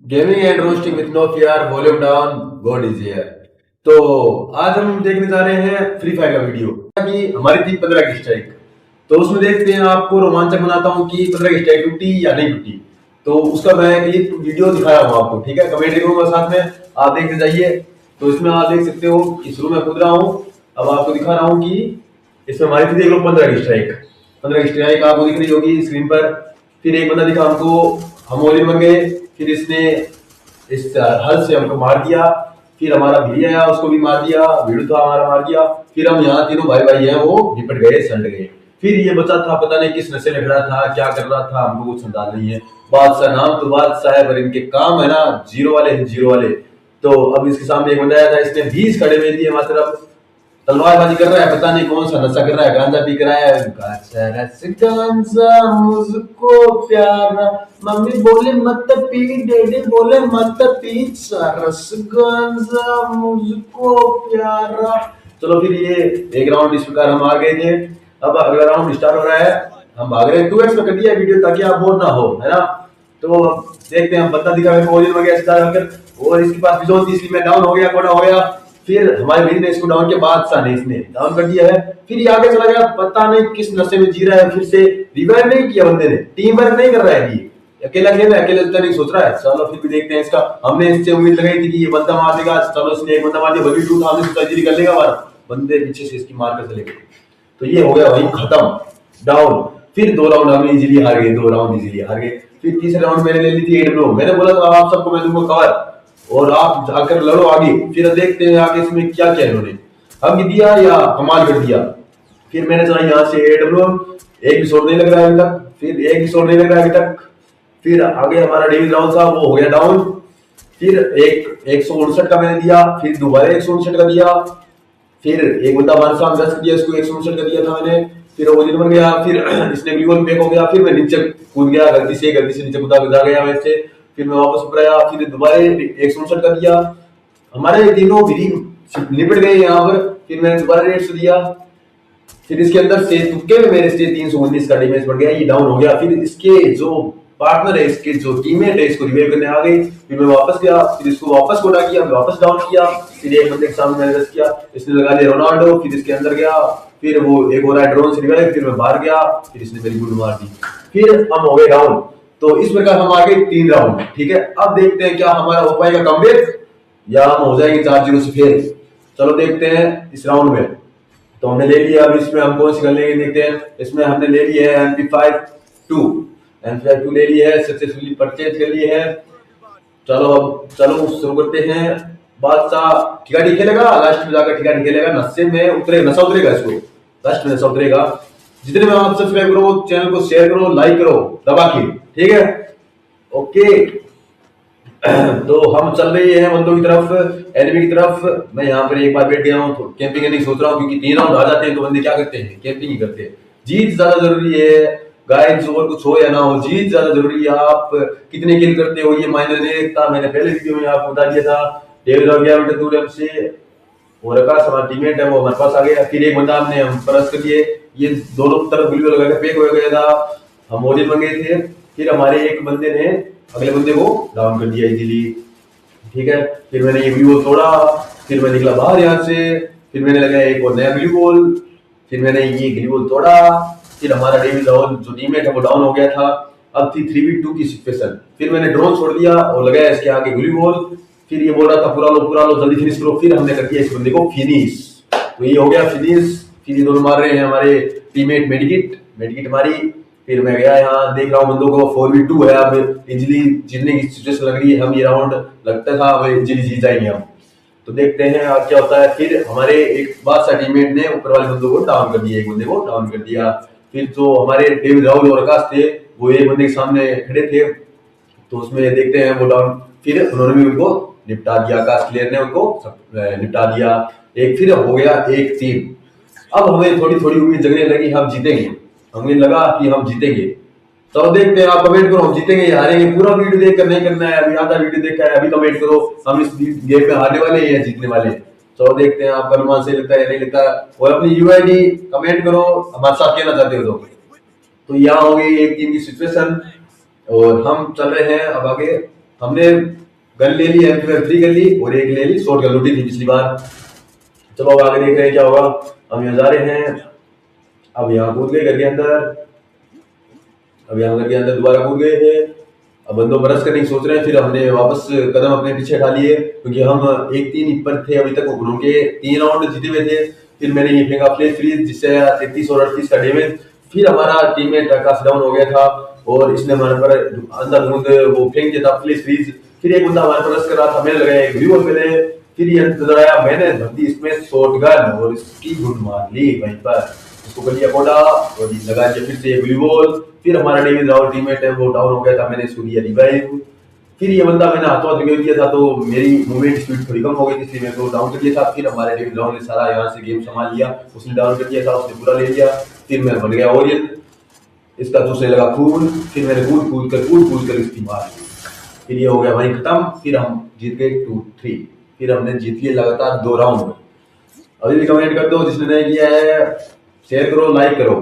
Gaming and roasting with no fear, volume down, God is here. तो आज हम देखने जा रहे हैं फ्री फायर का वीडियो कि हमारी थी 15 की स्ट्राइक। तो उसमें देखते हैं, आपको रोमांचक बनाता हूँ कि 15 की स्ट्राइक टूटी या नहीं टूटी। तो उसका मैं क्लिप वीडियो दिखाया हूँ आपको, ठीक है, कमेंट करूंगा साथ में, आप देखते जाइए। तो इसमें आप देख सकते हो कि शुरू में कूद रहा हूँ, अब आपको दिखा रहा हूँ कि इसमें हमारी थी, देख लो, 15 की स्ट्राइक। 15 की स्ट्राइक आपको दिख रही होगी स्क्रीन पर। फिर एक बंदा दिखा हमको, हम ओलिन बन गए। फिर इसने इस हल से हमको मार दिया। फिर हमारा भिड़ी आया, उसको भी मार दिया, भीड़ू था हमारा, मार दिया। फिर हम यहाँ तीनों भाई भाई हैं, वो निपट गए, सट गए। फिर ये बचा था, पता नहीं किस नशे में खड़ा था, क्या कर रहा था, हमको कुछ अंदाज नहीं है। बादशाह नाम तो बादशाह है, पर इनके काम है ना जीरो वाले, जीरो वाले। तो अब इसके सामने एक बंदा आया था, इसने 20 खड़े में दिए हमारी तरफ, तलवारबाजी कर रहा है, पता नहीं कौन सा नशा कर रहा है, गांजा पी कर आया है। गांजा रस गांजा मुझको प्यारा, मम्मी बोले मत पी, डैडी बोले मत पी, रस गांजा मुझको प्यारा। चलो फिर ये एक राउंड इस प्रकार हम आ गए थे। अब अगला राउंड स्टार्ट हो रहा है, हम भाग रहे हैं। 2x में कर दिया वीडियो ताकि आप बोर ना हो, है ना। तो देखते हैं, हम बंदा दिखा मेरे को, हो गया सीधा जाकर, और इसके पास भी तीसरी में डाउन हो गया, कोडा हो गया। फिर हमारे भाई ने इसको डाउन किया, बादशाह ने इसने डाउन कर दिया है। फिर ये आगे चला गया, पता नहीं किस नशे में जी रहा है। फिर से रिवाइव नहीं किया बंदे ने, टीम वर्क नहीं कर रहा है, ये अकेला खेल रहा है, अकेले तो नहीं सोच रहा है। चलो फिर भी देखते हैं इसका, हमने इससे उम्मीद लगाई थी कि ये बंदा मार देगा। चलो इसने एक बंदा मार दिया, बगी टू था, हमने सोचा इजीली कर लेगा, मार बंदे पीछे से इसकी मार कर चले गए। तो ये हो गया भाई खत्म, डाउन। फिर 2 राउंड हम इजीली हार गए, 2 राउंड इजीली हार गए। फिर तीसरे राउंड मैंने ले ली थी 8 ब्लो, मैंने बोला था आप सबको मैं दूंगा कवर, और आप जाकर लड़ो आगे। फिर देखते हैं आगे इसमें क्या क्या इन्होंने हक दिया या कमाल कर दिया। फिर मैंने चला यहाँ से एडब्ल्यूएम, एक भी शॉट नहीं लग रहा है अभी तक, फिर एक भी शॉट नहीं लग रहा है अभी तक। फिर आगे हमारा डेविड राउंड था, वो हो गया डाउन। फिर एक 159 का मैंने दिया, फिर दोबारा 159 का दिया। फिर एक बंदा हमारे सामने दस दिया, इसको 159 का दिया था मैंने। फिर वो बन गया, फिर इसने ग्लूवल फेंक हो गया। फिर मैं नीचे कूद गया, गलती से नीचे कूदा जा गया वैसे। फिर मैं वापस ऊपर आया, फिर दोबारा 159 का दिया। हमारे तीनों भी निपट गए यहाँ पर। फिर मैंने दोबारा 150 दिया। फिर इसके अंदर से तुक्के में मेरे से 319 का डैमेज बढ़ गया, ये डाउन हो गया। फिर इसके जो पार्टनर है, इसके जो टीममेट है, इसको रिवाइव करने आ गई। फिर मैं वापस गया, फिर इसको वापस कोडा किया, वापस डाउन किया। फिर एक बंदे के सामने मैंने रश किया, इसने लगा लिया रोनाल्डो। फिर इसके अंदर गया, फिर वो एक हो रहा है ड्रोन से रिवाइव, फिर मैं बाहर गया, फिर इसने मेरी गुड मार दी। फिर हम हो गए डाउन। तो इस प्रकार हम आ गए 3 राउंड, ठीक है। अब देखते हैं क्या हमारा हो पाएगा कमबैक, या हम हो जाएंगे 4-0 से फेल। चलो देखते हैं इस राउंड में। तो हमने ले लिया, अब इसमें हम कौन सी गन लेंगे देखते हैं। इसमें हमने ले ली है MP5-2, MP5-2 ले ली है, सक्सेसफुली परचेज कर ली है। चलो अब चलो शुरू करते हैं। बादशाह ठिकानी खेलेगा, लास्ट में जाकर ठिकानी खेलेगा, नशे में उतरे, नशा उतरेगा इसको, लास्ट में नशा उतरेगा। जितने में आप सब्सक्राइब करो, चैनल को शेयर करो, लाइक करो दबा के, ठीक है, ओके। तो हम चल रहे हैं बंदों की तरफ, एनिमी की तरफ। मैं यहाँ पर एक बार बैठ गया हूँ, तो कैंपिंग नहीं सोच रहा हूँ, क्योंकि 3 राउंड आ जाते हैं तो बंदे क्या करते हैं, कैंपिंग ही करते हैं। जीत ज्यादा जरूरी है गाइस, और कुछ हो या ना हो, जीत ज्यादा जरूरी है। आप कितने किल करते हो ये मायने नहीं रखता, मैंने पहले वीडियो में आपको बता दिया था। डेविड हो गया बेटे दूर से, और आकाश हमारा टीममेट है, वो हमारे पास आ गया। फिर एक बंदा हमने हम परस कर लिए, ये दोनों तरफ गुलियों लगा के पैक हो गया था, हम ओरिजिन बन गए थे। फिर हमारे एक बंदे ने अगले बंदे को डाउन कर दिया इजीली, ठीक है। फिर मैंने ये ग्लू तोड़ा, फिर मैं निकला बाहर यहाँ से, फिर मैंने लगाया एक और नया ग्लू बॉल, फिर मैंने ये ग्लू बॉल तोड़ा। फिर हमारा डेविड राहुल जो टीममेट है वो डाउन हो गया था। अब थी 3v2 की सिचुएशन। फिर मैंने ड्रोन छोड़ दिया और लगाया इसके आगे ग्लू बॉल। फिर ये बोल रहा था पूरा लो जल्दी फिनिश करो। फिर हमने कर दिया इस बंदे को फिनिश, तो ये हो गया फिनिश। फिर ये दोनों मार रहे हैं हमारे टीममेट मेडिकिट मारी। फिर मैं गया यहाँ, देख रहा हूँ बंदों को 4v2 है, अब इजीली जीतने की सिचुएशन लग रही है। हम ये राउंड लगता था अब इजीली जीत जाएंगे हम, तो देखते हैं आज क्या होता है। फिर हमारे एक बादशाह टीममेट ने ऊपर वाले बंदों को डाउन कर दिया, एक बंदे को डाउन कर दिया। फिर जो हमारे डेविड राहुल और आकाश थे, वो एक बंदे के सामने खड़े थे, तो उसमें देखते हैं वो डाउन। फिर उन्होंने भी उनको निपटा दिया, आकाश क्लियर ने उनको निपटा दिया। एक फिर हो गया 1-3। अब हमें थोड़ी थोड़ी उम्मीद जगने लगी, हम जीतेंगे, हमें लगा कि हम जीतेंगे। तो देखते हैं, आप कमेंट करो हम जीतेंगे या हारेंगे। पूरा वीडियो देखकर नहीं करना है, अभी आधा वीडियो देखा है, अभी कमेंट करो हम इस गेम में हारने वाले हैं या जीतने वाले हैं। तो देखते हैं आपका अनुमान सही लगता है या नहीं लगता, और अपनी यूआईडी कमेंट करो हमारे साथ कहना चाहते हो तो यहाँ हो गई 1-3 की सिचुएशन, और हम चल रहे हैं अब आगे। हमने गन ले ली, MP3 गन ली और एक ले ली शॉर्ट गन, लूटी थी पिछली बार। चलो अब आगे देख रहे हैं क्या होगा। हम यहाँ जा रहे हैं, अब यहाँ कूद गए घर के अंदर, अब यहाँ घर के अंदर दोबारा कूद गए थे। अब बंदों बरस करने की सोच रहे हैं, फिर हमने वापस कदम अपने पीछे हटा लिए क्योंकि हम 1-3 पर थे अभी तक, उन्हों के 3 राउंड जीते हुए थे। फिर मैंने ये फेंका फ्लेश फ्रीज जिससे 33 और 38 का डैमेज। फिर हमारा टीममेट आकाश डाउन हो गया था और इसने हमारे पर अंधाधुंध वो फेंक दिया था फ्लेश फ्रीज। फिर एक बंदा हमारे पर रश कर रहा था, मैंने लगाया एक रिवॉल्वर पहले, फिर ये लगाया मैंने भर्ती इसमें शॉटगन और इसकी गुड मार ली वहीं पर, इसको कर लिया कोडा और लगा दिया फिर से एक रिवॉल्वर। फिर हमारा डेविड राउल टीममेट है वो डाउन हो गया था, मैंने इसको दिया रिवाइव। फिर ये बंदा मैंने हाथों हाथ रिवाइव किया था तो मेरी मूवमेंट स्पीड थोड़ी कम हो गई थी, इसलिए मेरे को डाउन कर दिया था। फिर हमारे डेविड राउल ने सारा यहाँ से गेम संभाल लिया, उसने डाउन कर दिया था, उसने पूरा ले लिया। फिर मैं बन गया ओरियन, इसका दूसरे लगा खून, फिर मैंने कूद कर इसकी मार ली। फिर ये हो गया वहीं खत्म। फिर हम जीत गए 2-3, फिर हमने जीत लिए लगातार 2 राउंड। अभी भी कमेंट कर दो जिसने नहीं किया है, शेयर करो, लाइक करो।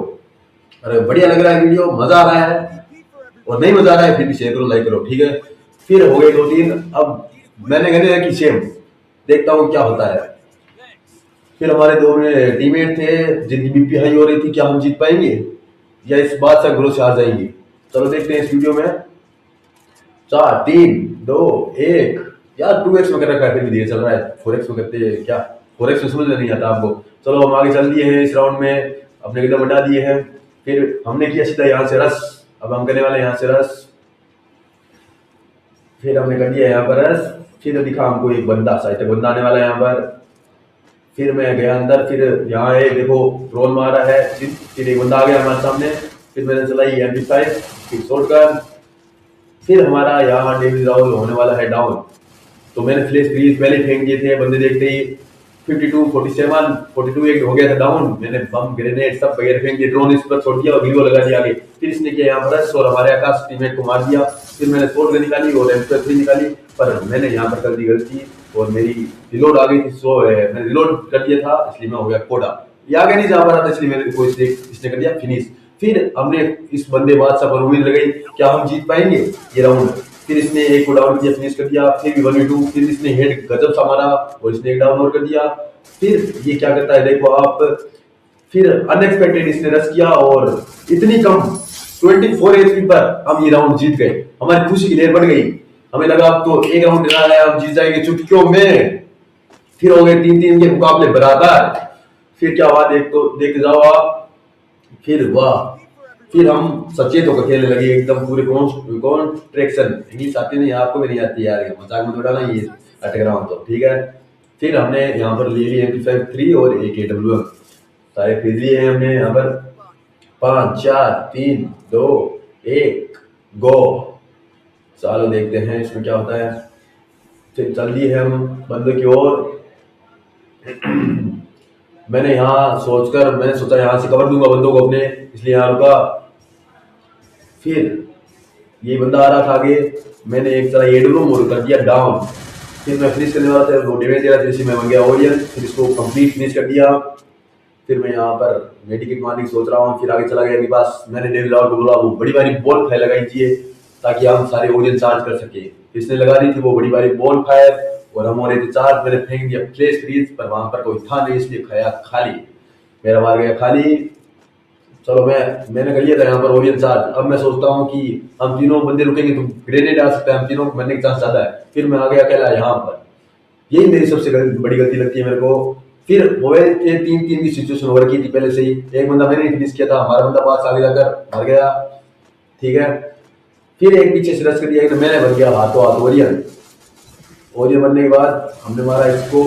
अरे बढ़िया लग रहा है वीडियो, मजा आ रहा है, और नहीं मजा आ रहा है फिर भी शेयर करो, लाइक करो, ठीक है। फिर हो गए 2-3, अब मैंने कहने कि सेम देखता हूँ क्या होता है। फिर हमारे 2 टीममेट थे जिनकी बीपी हाई हो रही थी, क्या हम जीत पाएंगे या इस बात से ग्रोथ से हार जाएंगे। चलो देखते हैं इस वीडियो में। 4 3 2 1 यार 2x में कर रखा है, फिर भी धीरे चल रहा है। 4x में करते हैं क्या, 4x में समझ नहीं आता आपको। चलो हम आगे चल दिए हैं इस राउंड में, अपने कदम बढ़ा दिए हैं। फिर हमने किया सीधा यहाँ से रश, अब हम करने वाले यहाँ से रश। फिर हमने कर दिया यहाँ पर रश, फिर दिखा हमको एक बंदा, शायद तक बंदा आने वाला है यहाँ पर। फिर मैं गया अंदर, फिर यहाँ एक देखो ड्रोन मारा है, फिर एक बंदा आ गया हमारे सामने। फिर मैंने चलाई MP5, फिर शॉटगन। फिर हमारा यहाँ डेविड राउल होने वाला है डाउन, तो मैंने फ्लेश फ्रीज पहले फेंक दिए थे, बंदे देखते ही 52 47 42 एक हो गया था डाउन। मैंने बम ग्रेनेड सब वगैरह फेंक दिए, ड्रोन इस पर छोड़ दिया और वीडियो लगा दिया आगे। फिर इसने किया यहाँ पर रश और हमारे आकाश टीममेट को मार दिया। फिर मैंने शॉटगन निकाली और MP3 निकाली, पर मैंने यहाँ पर कर दी गलती और मेरी रिलोड आ गई थी, सो मैंने रिलोड कर दिया था, इसलिए मैं हो गया कोडा। ये आगे नहीं जा पा रहा था, इसलिए मेरे को इसने कर दिया फिनिश। फिर हमने इस बंदे बादशाह पर उम्मीद लगाई क्या हम जीत पाएंगे ये राउंड। फिर इसने एक को डाउन किया, फिनिश कर दिया। फिर भी 1v2, फिर इसने हेड गजब सा मारा और इसने एक डाउन और कर दिया। फिर ये क्या करता है देखो आप, फिर अनएक्सपेक्टेड इसने रश किया और इतनी कम 24 HP पर हम ये राउंड जीत गए। हमारी खुशी की लहर बढ़ गई, हमें लगा अब तो एक राउंड रहा है, हम जीत जाएंगे चुटकियों में। फिर हो गए 3-3 के मुकाबले बराबर। फिर क्या हुआ देख जाओ आप। फिर वाह, फिर हम सचेत होकर खेलने लगे एकदम पूरे कॉन्ट्रैक्शन। इंग्लिश आती नहीं, आपको भी नहीं आती यार, मजाक में उड़ाना, ये अटक रहा हूं तो ठीक है। फिर हमने यहाँ पर ले लिए MP5 और एक AWM, सारे खरीद लिए हैं हमने यहाँ पर। 5 4 3 2 1 गो। चलो देखते हैं इसमें क्या होता है। फिर चल दिए हम बंदे की ओर। मैंने सोचा यहाँ से कवर दूंगा बंदों को अपने, इसलिए यहाँ रुका। फिर ये बंदा आ रहा था आगे, मैंने एक तरह AWM और कर दिया डाउन। फिर मैं फिनिश करने वाला था, वो डैमेज दे रहा था, इसलिए मैं बन गया ओरियन। फिर इसको कंप्लीट फिनिश कर दिया। फिर मैं यहाँ पर मेडिकेट मारने की सोच रहा हूँ, फिर आगे चला गया के पास। मैंने डेविड राउल को बोला वो बड़ी बारी बॉल फायर लगाई चाहिए ताकि हम सारे ओरियन चार्ज कर सके। इसने लगा दी थी वो बड़ी बारी बॉल फायर और हम हो रहे थे चार्ज। मैंने फेंक दिया फ्लेश फ्रीज, पर वहां पर कोई था नहीं, इसलिए खाया खाली, मेरा मार गया खाली। चलो मैंने कर लिया था यहाँ पर ओरियन चार्ज। अब मैं सोचता हूँ कि हम तीनों बंदे रुकेंगे तो ग्रेनेड आ सकता है, हम तीनों मरने के चांस ज्यादा है। फिर मैं आ गया अकेला यहाँ पर, यही मेरी सबसे बड़ी गलती लगती है मेरे को। फिर हुए थे 3-3 की सिचुएशन हो रखी थी पहले से ही। एक बंदा मैंने फिनिश किया था, हमारा बंदा पास आगे जाकर मर गया, ठीक है। फिर एक पीछे से रश कर दिया, तो मैंने बन गया हाथों हाथ ओरियन। ओरियन बनने के बाद हमने मारा इसको,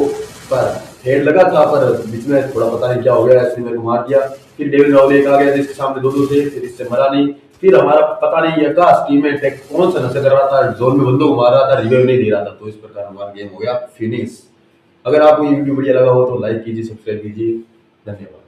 पर हेड लगा था पर बीच में थोड़ा पता नहीं क्या हो गया, इसने मेरे को मार दिया। फिर डेविड राउल एक आ गया जिसके सामने 2-2 थे, फिर इससे मरा नहीं। फिर हमारा पता नहीं आकाश टीममेट कौन सा नशा कर रहा था, जोन में बंदों को मार रहा था, रिवाइव नहीं दे रहा था, तो इस प्रकार हमारा गेम हो गया फिनिश। अगर आपको ये वीडियो बढ़िया लगा हो तो लाइक कीजिए, सब्सक्राइब कीजिए, धन्यवाद।